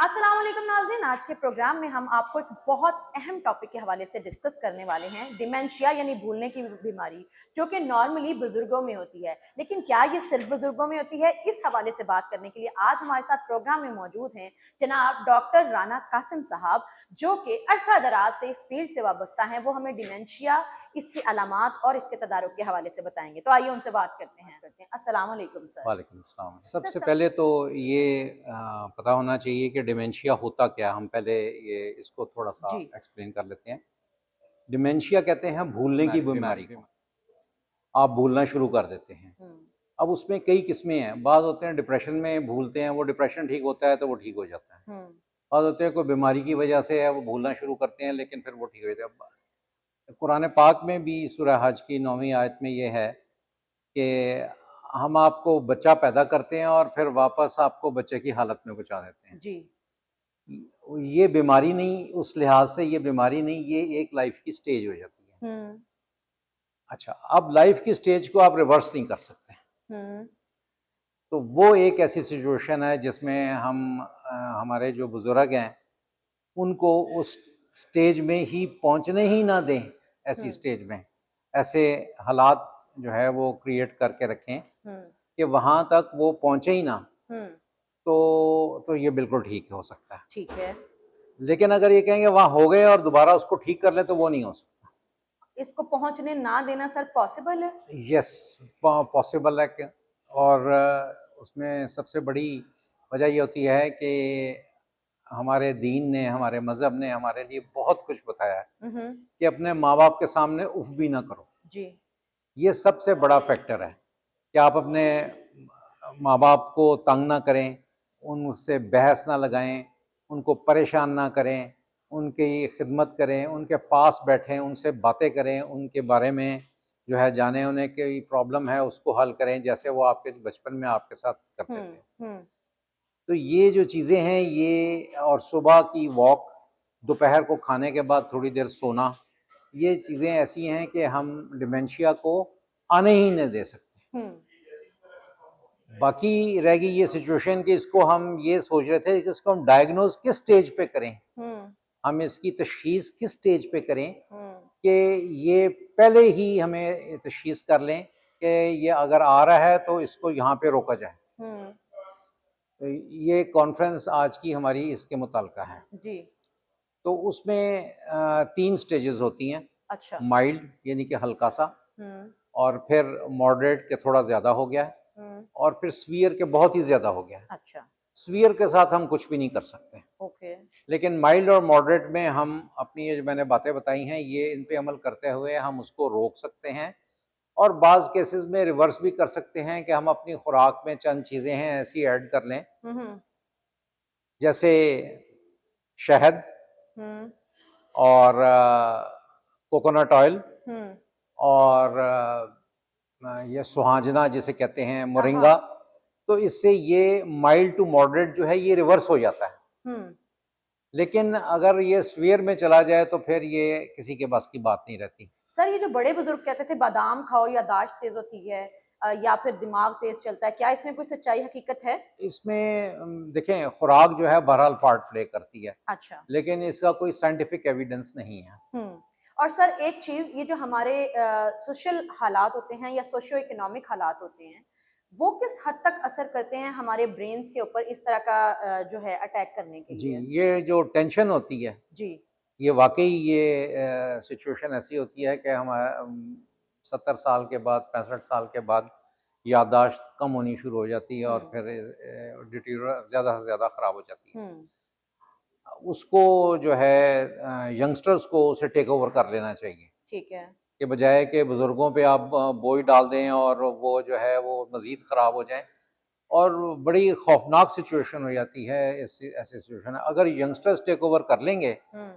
अस्सलाम वालेकुम नाज़रीन, आज के प्रोग्राम में हम आपको एक बहुत अहम टॉपिक के हवाले से डिस्कस करने वाले हैं। डिमेंशिया यानी भूलने की बीमारी, जो कि नॉर्मली बुजुर्गों में होती है, लेकिन क्या ये सिर्फ बुजुर्गों में होती है? इस हवाले से बात करने के लिए आज हमारे साथ प्रोग्राम में मौजूद हैं जनाब डॉक्टर राना कासिम साहब, जो कि अरसा दराज से इस फील्ड से वाबस्ता हैं। वो हमें डिमेंशिया, इसकी अलामात और इसके तदारुक के हवाले से बताएंगे। तो आइए उनसे बात करते हैं। अस्सलाम वालेकुम सर। वालेकुम अस्सलाम। सर सबसे सब पहले तो ये पता होना चाहिए कि डिमेंशिया होता क्या है। हम पहले ये इसको थोड़ा-सा जी। एक्सप्लेन कर लेते हैं। डिमेंशिया कहते हैं भूलने की बीमारी को। आप भूलना शुरू कर देते हैं। हम्म। अब उसमें कई किस्में हैं। बाज़ होते हैं डिप्रेशन में भूलते हैं, वो डिप्रेशन ठीक होता है तो वो ठीक हो जाता है। हम्म। बाज़ होते हैं कोई बीमारी की वजह से है, वो भूलना शुरू करते हैं लेकिन फिर वो ठीक हो जाता है। कुरान पाक में भी सूरह हज की 9वीं आयत में ये है कि हम आपको बच्चा पैदा करते हैं और फिर वापस आपको बच्चे की हालत में पहुँचा देते हैं। जी। ये बीमारी नहीं, उस लिहाज से ये बीमारी नहीं, ये एक लाइफ की स्टेज हो जाती है। हम्म। अच्छा, अब लाइफ की स्टेज को आप रिवर्स नहीं कर सकते। हम्म। तो वो एक ऐसी सिचुएशन है जिसमें हमारे जो बुजुर्ग हैं उनको उस स्टेज में ही पहुंचने ही ना दें। ऐसी हम्म। स्टेज में ऐसे हालात जो है वो क्रिएट करके रखें हम्म। कि वहां तक वो पहुंचे ही ना। हम्म। तो ये बिल्कुल ठीक हो सकता है। ठीक है। लेकिन अगर ये कहेंगे वहां हो गए और दोबारा उसको ठीक कर ले तो वो नहीं हो सकता। इसको पहुंचने ना देना सर पॉसिबल है? यस, पॉसिबल है कि और उसमें सबसे बड़ी वजह ये होती है कि हमारे दीन ने, हमारे मज़हब ने हमारे लिए बहुत कुछ बताया है हम्म। कि अपने माँ बाप के सामने उफ भी ना करो। जी। ये सबसे बड़ा फैक्टर है कि आप अपने माँ बाप को तंग ना करें, उनसे बहस ना लगाएं, उनको परेशान ना करें, उनकी खिदमत करें, उनके पास बैठें, उनसे बातें करें, उनके बारे में जो है जानें, उन्हें कोई प्रॉब्लम है उसको हल करें जैसे वो आपके बचपन में आपके साथ करते थे। हम्म। तो ये जो चीज़ें हैं ये, और सुबह की वॉक, दोपहर को खाने के बाद थोड़ी देर सोना, ये चीज़ें ऐसी हैं कि हम डिमेंशिया को आने ही नहीं दे सकते। हम्म। बाकी रह गई ये सिचुएशन कि इसको हम ये सोच रहे थे कि इसको हम डायग्नोज किस स्टेज पे करें, हम्म। हम इसकी तशखीस किस स्टेज पे करें हम्म। कि ये पहले ही हमें तशखीस कर लें कि ये अगर आ रहा है तो इसको यहाँ पे रोका जाए। हम्म। तो ये कॉन्फ्रेंस आज की हमारी इसके मुताल्लिक़ है। जी। तो उसमें 3 स्टेजेस होती हैं। अच्छा। माइल्ड यानी कि हल्का सा, हम्म। और फिर मॉडरेट के थोड़ा ज़्यादा हो गया है, हम्म। और फिर सीवियर के बहुत ही ज़्यादा हो गया है। अच्छा। सीवियर के साथ हम कुछ भी नहीं कर सकते, ओके। लेकिन माइल्ड और मॉडरेट में हम अपनी ये जो मैंने बातें बताई हैं ये इन पे अमल करते हुए हम उसको रोक सकते हैं, और बाज़ केसेस में रिवर्स भी कर सकते हैं कि हम अपनी खुराक में चंद चीज़ें हैं ऐसी ऐड कर लें, हम्म। जैसे शहद हम्म। और कोकोनट ऑयल, हम्म। और ये सुहाजना जिसे कहते हैं, हाँ। मोरिंगा। तो इससे ये माइल्ड टू मॉडरेट जो है ये रिवर्स हो जाता है। हम्म। लेकिन अगर ये स्फीयर में चला जाए तो फिर ये किसी के बस की बात नहीं रहती। सर ये जो बड़े बुजुर्ग कहते थे बादाम खाओ यादाश्त तेज होती है, या फिर दिमाग तेज चलता है, क्या इसमें कोई सच्चाई हकीकत है? इसमें देखें, खुराक जो है बहरहाल पार्ट प्ले करती है, अच्छा। लेकिन इसका कोई साइंटिफिक एविडेंस नहीं है। और सर एक चीज, ये जो हमारे सोशल हालात होते हैं या सोशियो इकोनॉमिक हालात होते हैं, वो किस हद तक असर करते हैं हमारे ब्रेन्स के ऊपर इस तरह का जो है अटैक करने के जी, लिए? ये जो टेंशन होती है, जी। ये वाकई ये सिचुएशन ऐसी होती है कि हम 70 साल के बाद, 65 साल के बाद याददाश्त कम होनी शुरू हो जाती है, और हम्म। फिर डिटीरियर ज़्यादा से ज़्यादा ख़राब हो जाती है। हम्म। उसको जो है यंगस्टर्स को उसे टेक ओवर कर लेना चाहिए, ठीक है। कि बजाय कि बुज़ुर्गों पे आप बोझ डाल दें और वो जो है वो मज़ीद ख़राब हो जाएँ, और बड़ी खौफनाक सिचुएशन हो जाती है। ऐसी सिचुएशन है अगर यंगस्टर्स टेक ओवर कर लेंगे हम्म।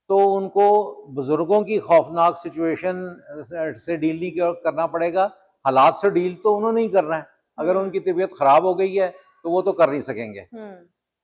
तो उनको बुजुर्गों की खौफनाक सिचुएशन से डील नहीं करना पड़ेगा, हालात से डील तो उन्होंने ही करना है। अगर हम्म। उनकी तबीयत ख़राब हो गई है तो वो तो कर नहीं सकेंगे। हम्म।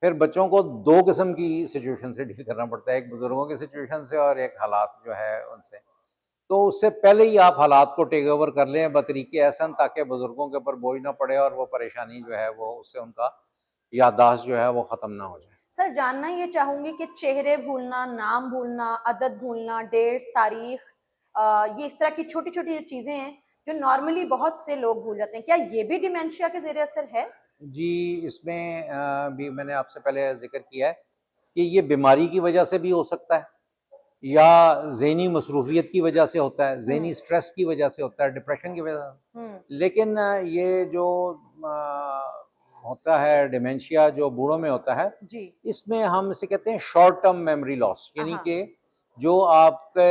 फिर बच्चों को 2 किस्म की सिचुएशन से डील करना पड़ता है, एक बुजुर्गों की सिचुएशन से और एक हालात जो है उनसे। तो उससे पहले ही आप हालात को टेक ओवर कर लें बतरीके एहसन, ताकि बुजुर्गों के ऊपर बोझ ना पड़े और वो परेशानी जो है वो उससे उनका याददाश्त जो है वो ख़त्म ना हो जाए। सर जानना ये चाहूंगी कि चेहरे भूलना, नाम भूलना, अदद भूलना, डेट्स, तारीख, ये इस तरह की छोटी छोटी जो चीजें हैं जो नॉर्मली बहुत से लोग भूल जाते हैं, क्या ये भी डिमेंशिया के जेर असर है? जी, इसमें भी मैंने आपसे पहले ज़िक्र किया है कि ये बीमारी की वजह से भी हो सकता है या ज़हनी मसरूफ़ियत की वजह से होता है, ज़हनी स्ट्रेस की वजह से होता है, डिप्रेशन की वजह से। हम्म। लेकिन ये जो होता है डिमेंशिया जो बूढ़ों में होता है, जी। इसमें हम इसे कहते हैं शॉर्ट टर्म मेमोरी लॉस, यानी हाँ। कि जो आपके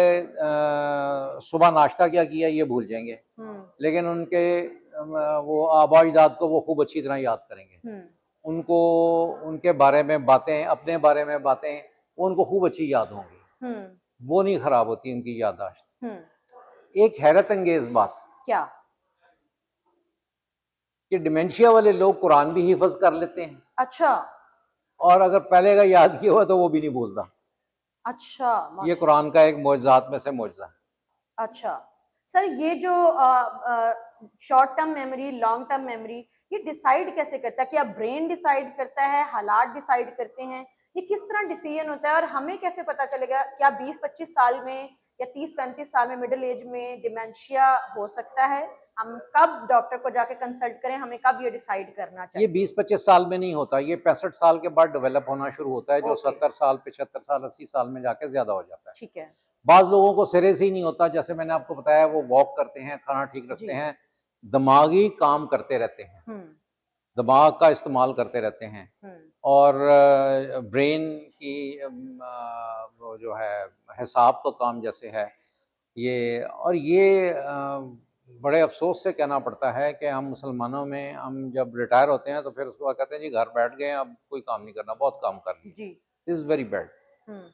सुबह नाश्ता क्या किया ये भूल जाएंगे, हम्म। लेकिन उनके वो आबा अजदाद को वो खूब अच्छी तरह याद करेंगे। हम्म। उनको उनके बारे में बातें, अपने बारे में बातें, वो उनको खूब अच्छी याद होंगी, हम्म। वो नहीं खराब होती उनकी याददाश्त। हम्म। एक हैरत अंगेज बात क्या? कि डिमेंशिया वाले लोग कुरान भी हिफ्ज कर लेते हैं, अच्छा। और अगर पहले का याद किया हुआ तो वो भी नहीं भूलता। अच्छा, ये माशा। कुरान का एक मौजज़ात में से मौजज़ा है। अच्छा सर, ये जो short term memory, long term memory, ये डिसाइड कैसे करता है? क्या ब्रेन डिसाइड करता है, हालात डिसाइड करते हैं, ये किस तरह डिसीजन होता है? और हमें कैसे पता चलेगा क्या 20-25 साल में या 30-35 साल में, मिडिल एज में डिमेंशिया हो सकता है? हम कब डॉक्टर को जाके कंसल्ट करें, हमें कब ये डिसाइड करना ये चाहिए? 20-25 साल में नहीं होता, ये 65 साल के बाद डेवलप होना शुरू होता है, जो ओके। 70 साल, 75 साल, 80 साल में जाके ज़्यादा हो जाता है। ठीक है। बाज़ लोगों को सिरे से ही नहीं होता, जैसे मैंने आपको बताया, वो वॉक करते हैं, खाना ठीक रखते जी। हैं, दिमागी काम करते रहते हैं, हम्म। दिमाग का इस्तेमाल करते रहते हैं, हम्म। और ब्रेन की वो जो है हिसाब का काम जैसे है ये। और ये बड़े अफसोस से कहना पड़ता है कि हम मुसलमानों में, हम जब रिटायर होते हैं तो फिर उसके बाद कहते हैं जी घर बैठ गए, अब कोई काम नहीं करना, बहुत काम कर लिए। जी। This is very bad. Hmm.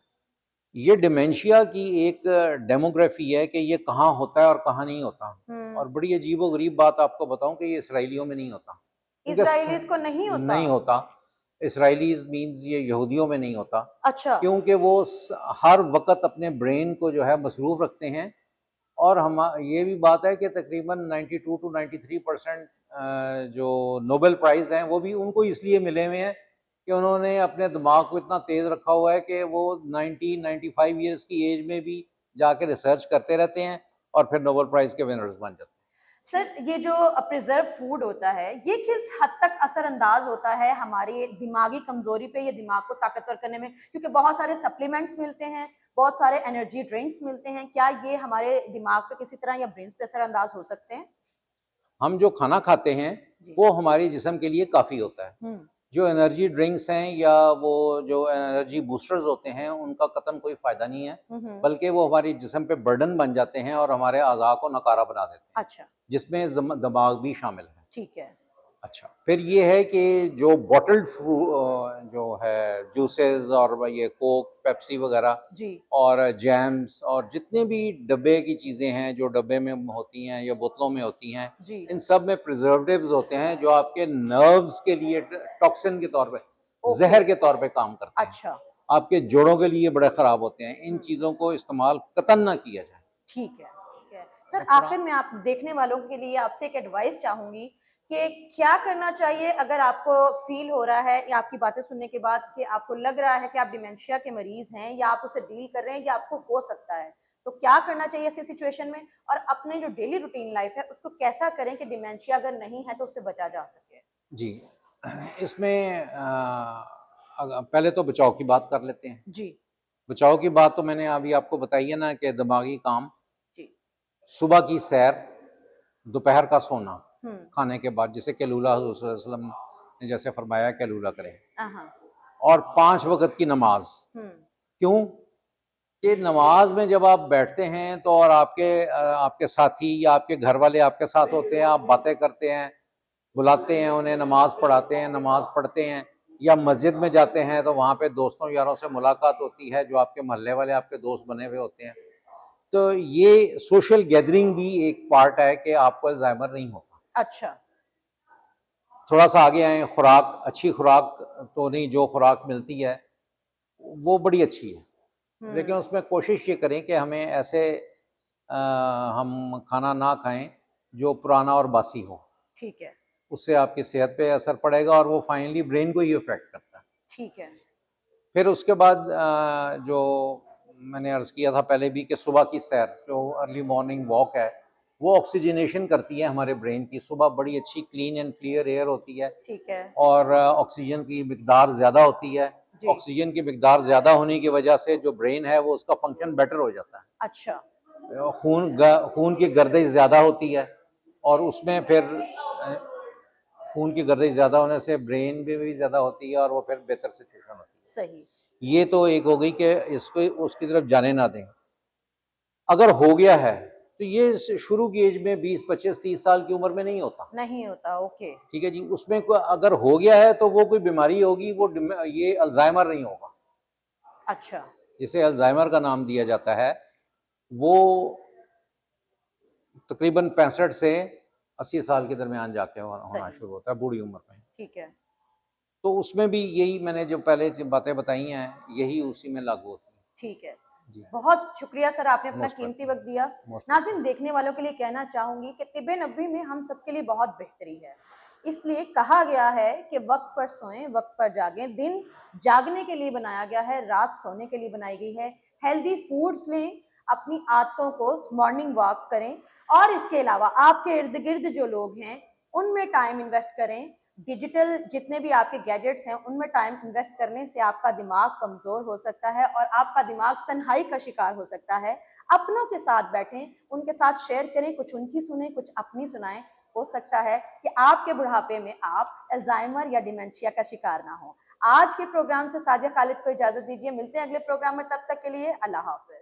ये डिमेंशिया की एक डेमोग्राफी है कि ये कहाँ होता है और कहाँ नहीं होता। हम्म। और बड़ी अजीब व गरीब बात आपको बताऊं कि ये इसराइलियों में नहीं होता, क्योंकि इसराइलीज को नहीं होता? नहीं होता। इसराइलीज मीन्स ये यहूदियों में नहीं होता, अच्छा। क्योंकि वो हर वक्त अपने ब्रेन को जो है मसरूफ़ रखते हैं। और हम ये भी बात है कि तकरीबन 92 टू 93% जो नोबेल प्राइज़ हैं वो भी उनको इसलिए मिले हुए हैं कि उन्होंने अपने दिमाग को इतना तेज़ रखा हुआ है कि वो 90-95 ईयर्स की एज में भी जाके रिसर्च करते रहते हैं और फिर नोबेल प्राइज़ के विनर्स बन जाते हैं। सर, ये जो प्रिजर्व फूड होता है, ये किस हद तक असरअंदाज होता है हमारी दिमागी कमजोरी पे या दिमाग को ताकतवर करने में? क्योंकि बहुत सारे सप्लीमेंट्स मिलते हैं, बहुत सारे एनर्जी ड्रिंक्स मिलते हैं, क्या ये हमारे दिमाग पे किसी तरह या ब्रेन पे असरअंदाज हो सकते हैं? हम जो खाना खाते हैं जी। वो हमारे जिस्म के लिए काफ़ी होता है। हम्म। जो एनर्जी ड्रिंक्स हैं या वो जो एनर्जी बूस्टर्स होते हैं उनका कतन कोई फ़ायदा नहीं है, हम्म। बल्कि वो हमारे जिस्म पे बर्डन बन जाते हैं और हमारे अज़ा को नकारा बना देते हैं, अच्छा। जिसमें दिमाग भी शामिल है। ठीक है। अच्छा, फिर ये है कि जो बॉटल्ड जो है जूसेस और ये कोक, पेप्सी वगैरह जी। और जैम्स और जितने भी डब्बे की चीज़ें हैं जो डब्बे में होती हैं या बोतलों में होती हैं, जी। इन सब में प्रिजर्वेटिव्स होते हैं जो आपके नर्व्स के लिए टॉक्सिन के तौर पे, ओके। जहर के तौर पे काम करते हैं। अच्छा। आपके जोड़ों के लिए बड़े ख़राब होते हैं। इन चीज़ों को इस्तेमाल कतन ना किया जाए। ठीक है, ठीक है। सर, और कुरान आखिर में आप देखने वालों के लिए आपसे एक एडवाइस चाहूँगी कि क्या करना चाहिए अगर आपको फ़ील हो रहा है या आपकी बातें सुनने के बाद कि आपको लग रहा है कि आप डिमेंशिया के मरीज़ हैं या आप उसे डील कर रहे हैं या आपको हो सकता है। तो क्या करना चाहिए ऐसी सिचुएशन में? और अपने जो डेली रूटीन लाइफ़ है, उसको कैसा करें कि डिमेंशिया अगर नहीं है तो उससे बचा जा सके? जी, इसमें पहले तो बचाव की बात कर लेते हैं। जी। बचाव की बात तो मैंने अभी आपको बताई है ना कि दिमागी काम, जी। सुबह की सैर, दोपहर का सोना, हुँ। खाने के बाद, जिसे कैलूला हुज़ूर सल्लल्लाहु अलैहि वसल्लम ने जैसे फरमाया कैलूला करें, हाँ। और 5 वक़्त की नमाज़। हुँ। क्यों? कि नमाज में जब आप बैठते हैं तो और आपके साथी या आपके घर वाले आपके साथ होते हैं, आप बातें करते हैं, बुलाते हैं उन्हें, नमाज पढ़ाते हैं, नमाज पढ़ते हैं, या मस्जिद में जाते हैं तो वहाँ पे दोस्तों यारों से मुलाकात होती है जो आपके मोहल्ले वाले आपके दोस्त बने हुए होते हैं। तो ये सोशल गैदरिंग भी एक पार्ट है कि आपको अल्जाइमर नहीं होता। अच्छा। थोड़ा सा आगे आए, खुराक, अच्छी खुराक तो नहीं, जो खुराक मिलती है वो बड़ी अच्छी है, लेकिन हुँ। उसमें कोशिश ये करें कि हमें ऐसे हम खाना ना खाएं जो पुराना और बासी हो। ठीक है, उससे आपकी सेहत पे असर पड़ेगा और वो फाइनली ब्रेन को ही इफेक्ट करता है। ठीक है। फिर उसके बाद जो मैंने अर्ज़ किया था पहले भी कि सुबह की सैर, जो अर्ली मॉर्निंग वॉक है, वो ऑक्सीजनेशन करती है हमारे ब्रेन की। सुबह बड़ी अच्छी क्लीन एंड क्लियर एयर होती है ठीक है और ऑक्सीजन की मिकदार ज़्यादा होती है। जी। ऑक्सीजन की मिकदार ज़्यादा होने की वजह से जो ब्रेन है वो उसका फंक्शन बेटर हो जाता है। अच्छा खून की गर्दिश ज़्यादा होती है और उसमें फिर खून की गर्दिश ज़्यादा होने से ब्रेन में भी ज़्यादा होती है और वो फिर बेहतर सिचुएशन होती सही। है। ये तो एक हो गई कि इसको उसकी तरफ जाने ना दें। अगर हो गया है तो ये शुरू की एज में 20, 25, 30 साल की उम्र में नहीं होता। नहीं होता, ओके। ठीक है जी, उसमें अगर हो गया है तो वो कोई बीमारी होगी, वो ये अल्जाइमर नहीं होगा। अच्छा जिसे अल्जाइमर का नाम दिया जाता है, वो तकरीबन 65 से 80 साल के दरमियान जाके होना सही। शुरू होता है, बूढ़ी उम्र में। ठीक है तो उसमें भी यही मैंने जो पहले जो बातें बताई हैं, यही उसी में लागू होती हैं। ठीक है। जी, बहुत शुक्रिया सर, आपने अपना मोस्ट कीमती वेलकम। वक्त दिया। मोस्ट नाज़रीन, वेलकम। देखने वालों के लिए कहना चाहूंगी कि तिब्बे नबवी में हम सबके लिए बहुत बेहतरी है। इसलिए कहा गया है कि वक्त पर सोएं, वक्त पर जागें। दिन जागने के लिए बनाया गया है, रात सोने के लिए बनाई गई है। हेल्दी फूड्स लें, अपनी आदतों को मॉर्निंग वॉक करें और इसके अलावा आपके इर्द गिर्द जो लोग हैं उनमें टाइम इन्वेस्ट करें। डिजिटल जितने भी आपके गैजेट्स हैं उनमें टाइम इन्वेस्ट करने से आपका दिमाग कमजोर हो सकता है और आपका दिमाग तन्हाई का शिकार हो सकता है। अपनों के साथ बैठें, उनके साथ शेयर करें, कुछ उनकी सुने, कुछ अपनी सुनाएं। हो सकता है कि आपके बुढ़ापे में आप अल्जाइमर या डिमेंशिया का शिकार ना हो। आज के प्रोग्राम से सादिया खालिद को इजाजत दीजिए। मिलते हैं अगले प्रोग्राम में, तब तक के लिए अल्लाह हाफिज।